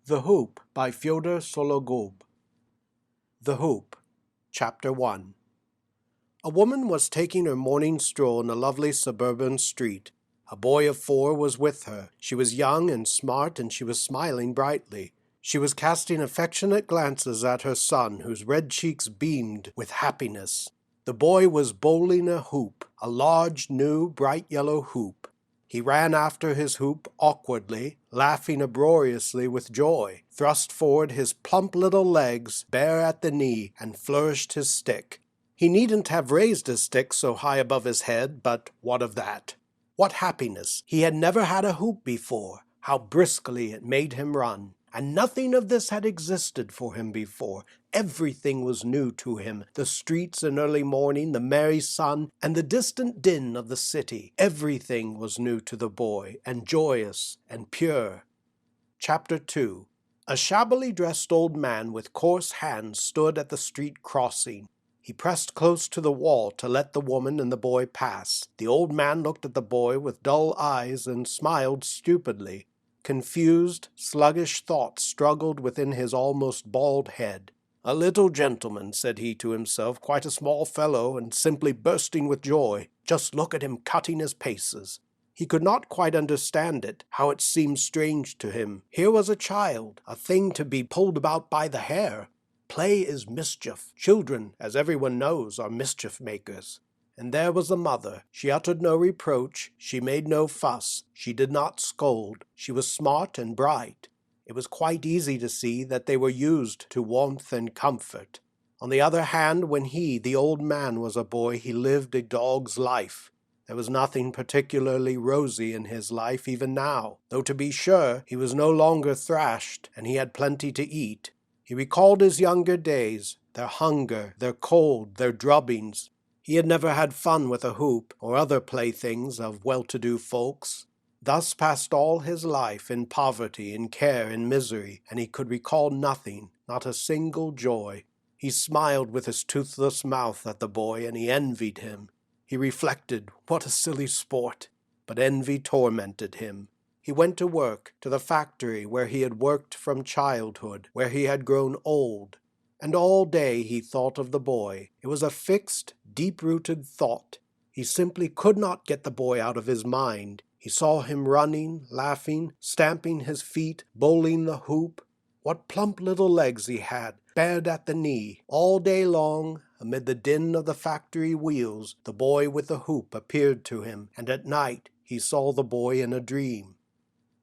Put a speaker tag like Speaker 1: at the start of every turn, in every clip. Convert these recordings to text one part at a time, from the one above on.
Speaker 1: The Hoop by Fyodor Sologub. The Hoop, Chapter 1. A woman was taking her morning stroll in a lovely suburban street. A boy of 4 was with her. She was young and smart, and she was smiling brightly. She was casting affectionate glances at her son, whose red cheeks beamed with happiness. The boy was bowling a hoop, a large, new, bright yellow hoop. He ran after his hoop awkwardly, laughing uproariously with joy, thrust forward his plump little legs, bare at the knee, and flourished his stick. He needn't have raised his stick so high above his head, but what of that? What happiness! He had never had a hoop before. How briskly it made him run! And nothing of this had existed for him before. Everything was new to him, the streets in early morning, the merry sun, and the distant din of the city. Everything was new to the boy, and joyous and pure. Chapter 2. A shabbily dressed old man with coarse hands stood at the street crossing. He pressed close to the wall to let the woman and the boy pass. The old man looked at the boy with dull eyes and smiled stupidly. Confused, sluggish thoughts struggled within his almost bald head. "A little gentleman," said he to himself, "quite a small fellow, and simply bursting with joy. Just look at him cutting his paces." He could not quite understand it, how it seemed strange to him. Here was a child, a thing to be pulled about by the hair. Play is mischief. Children, as everyone knows, are mischief makers. And there was the mother. She uttered no reproach, she made no fuss, she did not scold. She was smart and bright. It was quite easy to see that they were used to warmth and comfort. On the other hand, when he, the old man, was a boy, he lived a dog's life. There was nothing particularly rosy in his life even now, though to be sure he was no longer thrashed, and he had plenty to eat. He recalled his younger days, their hunger, their cold, their drubbings. He had never had fun with a hoop or other playthings of well-to-do folks. Thus passed all his life in poverty, in care, in misery, and he could recall nothing, not a single joy. He smiled with his toothless mouth at the boy, and he envied him. He reflected, what a silly sport! But envy tormented him. He went to work, to the factory where he had worked from childhood, where he had grown old. And all day he thought of the boy. It was a fixed, deep-rooted thought. He simply could not get the boy out of his mind. He saw him running, laughing, stamping his feet, bowling the hoop. What plump little legs he had, bared at the knee. All day long, amid the din of the factory wheels, the boy with the hoop appeared to him, and at night he saw the boy in a dream.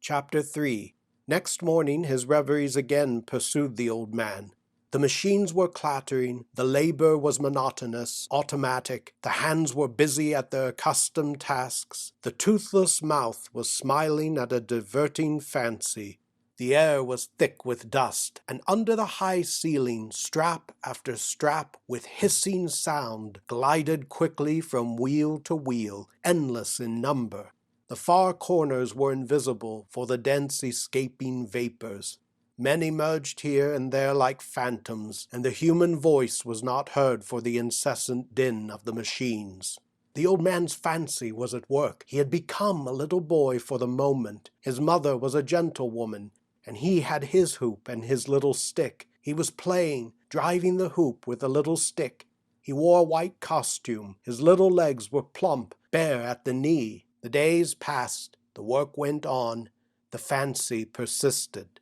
Speaker 1: Chapter 3. Next morning his reveries again pursued the old man. The machines were clattering, the labor was monotonous, automatic, the hands were busy at their accustomed tasks, the toothless mouth was smiling at a diverting fancy. The air was thick with dust, and under the high ceiling, strap after strap, with hissing sound, glided quickly from wheel to wheel, endless in number. The far corners were invisible for the dense escaping vapors. Men emerged here and there like phantoms, and the human voice was not heard for the incessant din of the machines. The old man's fancy was at work. He had become a little boy for the moment. His mother was a gentlewoman, and he had his hoop and his little stick. He was playing, driving the hoop with a little stick. He wore a white costume. His little legs were plump, bare at the knee. The days passed. The work went on. The fancy persisted.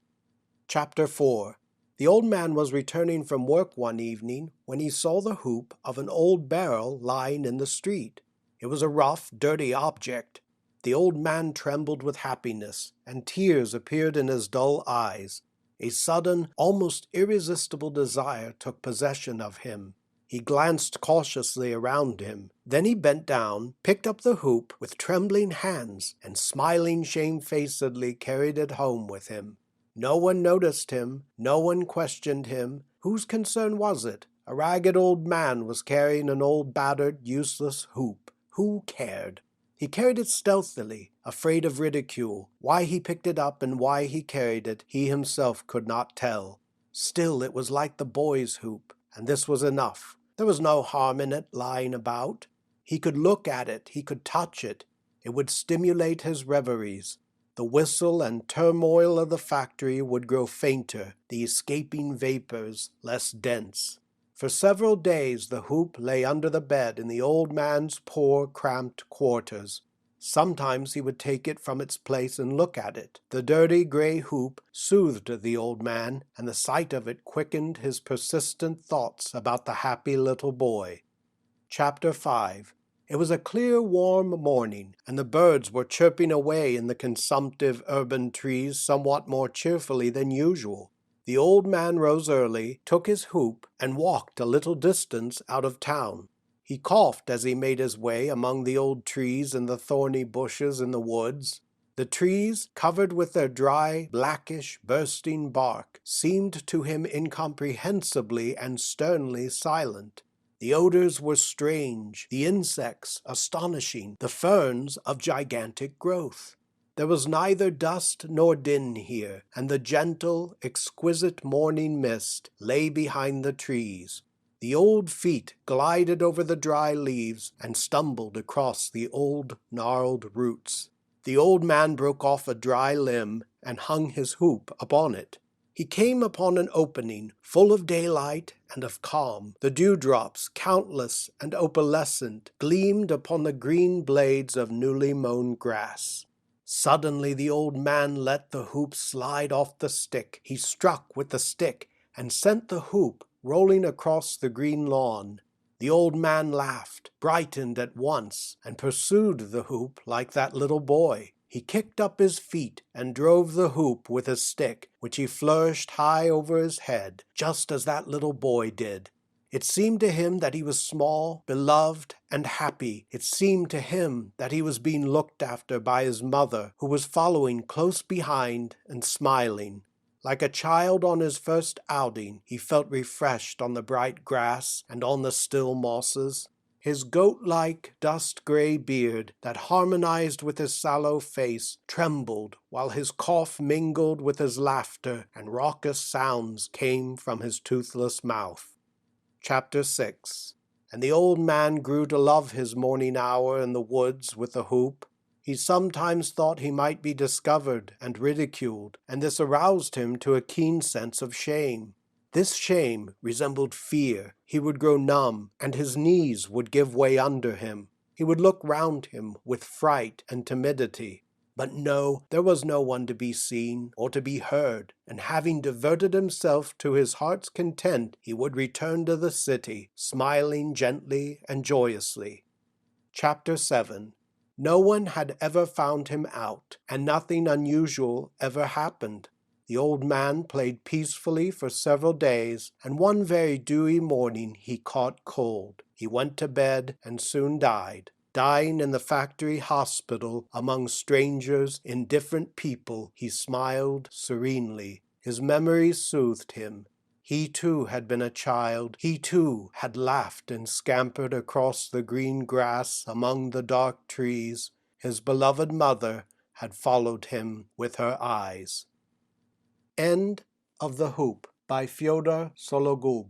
Speaker 1: Chapter 4. The old man was returning from work one evening when he saw the hoop of an old barrel lying in the street. It was a rough, dirty object. The old man trembled with happiness, and tears appeared in his dull eyes. A sudden, almost irresistible desire took possession of him. He glanced cautiously around him. Then he bent down, picked up the hoop with trembling hands, and smiling shamefacedly carried it home with him. No one noticed him, no one questioned him. Whose concern was it? A ragged old man was carrying an old battered, useless hoop. Who cared? He carried it stealthily, afraid of ridicule. Why he picked it up and why he carried it, he himself could not tell. Still, it was like the boy's hoop, and this was enough. There was no harm in it lying about. He could look at it, he could touch it. It would stimulate his reveries. The whistle and turmoil of the factory would grow fainter, the escaping vapors less dense. For several days the hoop lay under the bed in the old man's poor, cramped quarters. Sometimes he would take it from its place and look at it. The dirty gray hoop soothed the old man, and the sight of it quickened his persistent thoughts about the happy little boy. Chapter 5. It was a clear, warm morning, and the birds were chirping away in the consumptive urban trees somewhat more cheerfully than usual. The old man rose early, took his hoop, and walked a little distance out of town. He coughed as he made his way among the old trees and the thorny bushes in the woods. The trees, covered with their dry, blackish, bursting bark, seemed to him incomprehensibly and sternly silent. The odors were strange, the insects astonishing, the ferns of gigantic growth. There was neither dust nor din here, and the gentle, exquisite morning mist lay behind the trees. The old feet glided over the dry leaves and stumbled across the old gnarled roots. The old man broke off a dry limb and hung his hoop upon it. He came upon an opening full of daylight and of calm. The dewdrops, countless and opalescent, gleamed upon the green blades of newly mown grass. Suddenly the old man let the hoop slide off the stick. He struck with the stick and sent the hoop rolling across the green lawn. The old man laughed, brightened at once, and pursued the hoop like that little boy. He kicked up his feet and drove the hoop with his stick, which he flourished high over his head, just as that little boy did. It seemed to him that he was small, beloved, and happy. It seemed to him that he was being looked after by his mother, who was following close behind and smiling. Like a child on his first outing, he felt refreshed on the bright grass and on the still mosses. His goat-like, dust-gray beard, that harmonized with his sallow face, trembled, while his cough mingled with his laughter, and raucous sounds came from his toothless mouth. Chapter 6. And the old man grew to love his morning hour in the woods with the hoop. He sometimes thought he might be discovered and ridiculed, and this aroused him to a keen sense of shame. This shame resembled fear. He would grow numb, and his knees would give way under him. He would look round him with fright and timidity. But no, there was no one to be seen or to be heard, and having diverted himself to his heart's content, he would return to the city, smiling gently and joyously. Chapter 7. No one had ever found him out, and nothing unusual ever happened. The old man played peacefully for several days, and one very dewy morning he caught cold. He went to bed and soon died. Dying in the factory hospital among strangers, indifferent people, he smiled serenely. His memory soothed him. He too had been a child. He too had laughed and scampered across the green grass among the dark trees. His beloved mother had followed him with her eyes. End of The Hoop by Fyodor Sologub.